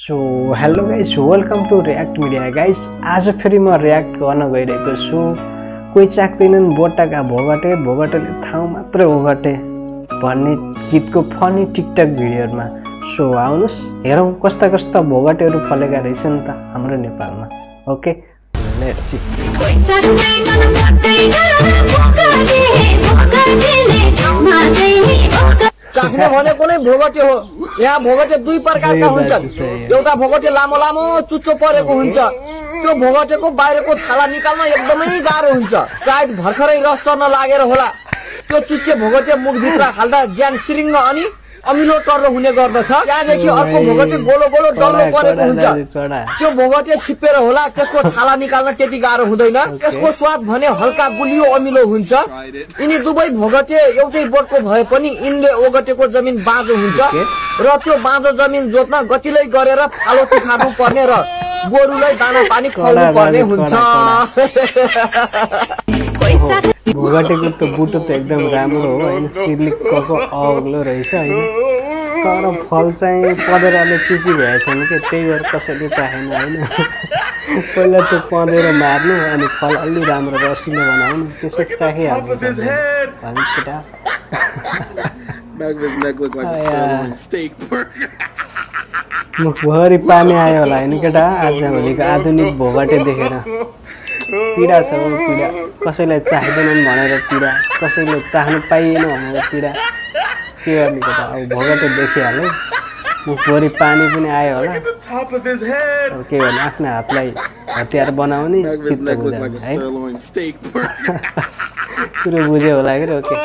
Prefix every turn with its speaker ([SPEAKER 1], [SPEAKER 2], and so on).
[SPEAKER 1] So hello guys, welcome to React Media guys. आज फेरि म रियाक्ट गर्न गइरहेको छु। कोही चाख्दैनन् बोटाका भोगटे, भोगटेले ठाउँ मात्र ओगटे भन्ने गीतको फनी टिकटक भिडियोमा। सो आउनुस् हेरौँ कस्ता कस्ता भोगटेहरू फलेका रहेछन् त हाम्रो नेपालमा। Okay, let's see.
[SPEAKER 2] चाख्ने भनेको नै भोगटे हो। यहाँ भोगटे दुई प्रकारका हुन्छन्। एउटा भोगटे लामो लामो चुच्चो परेको हुन्छ। त्यो भोगटेको बाहिरको छाला निकाल्न एकदमै गाह्रो हुन्छ। सायद भर्खरै रस चर्न लागेर होला। त्यो चुच्चे भोगटे मुखभित्र हाल्दा ज्यान सिरिङ्ग अनि अमिलो टर्रो हुने गर्दछ। त्यहाँदेखि अर्को भोगटे गोलो गोलो डल्लो परेको हुन्छ। त्यो भोगटे छिप्पेर होला, त्यसको छाला निकाल्न त्यति गाह्रो हुँदैन। यसको स्वाद भने हल्का गुलियो अमिलो हुन्छ। यिनी दुवै भोगटे एउटै बोटको भए पनि यिनले ओगटेको जमिन बाँझो हुन्छ र त्यो बाँझो जमिन जोत्न गतिलै गरेर फालो तिखार्नु पर्ने र गोरुलाई दाना पानी खुवाउनु पर्ने हुन्छ।
[SPEAKER 1] भोगटेको त बुटो त एकदम राम्रो हो हैन, सिर्लिक्कको अग्लो रहेछ हैन। तर फल चाहिँ पँधेराले चुची भएछ नि के, त्यही भएर कसैले चाहेन हैन। पहिला त्यो पँधेर मार्नु अनि फल अलि राम्रो रसिलो बनाउनु, त्यसो चाहिहाल्छ भने केटा। मुखभरि पानी आयो होला हैन केटा आजभोलिको आधुनिक भोगटे देखेर। पीडा छ पीडा, कसैलाई चाहिँदैनन् भनेर पीडा, कसैले चाहनु पाइएन भनेर पीडा। के गर्ने केटा, अब भोगटे देखिहाल्यो, मुखभरि पानी पनि आयो होला। अब के गर्ने, आफ्नो हातलाई हतियार बनाउने चित्त बुझाउने है। कुरो बुझ्यो होला कि। ओके।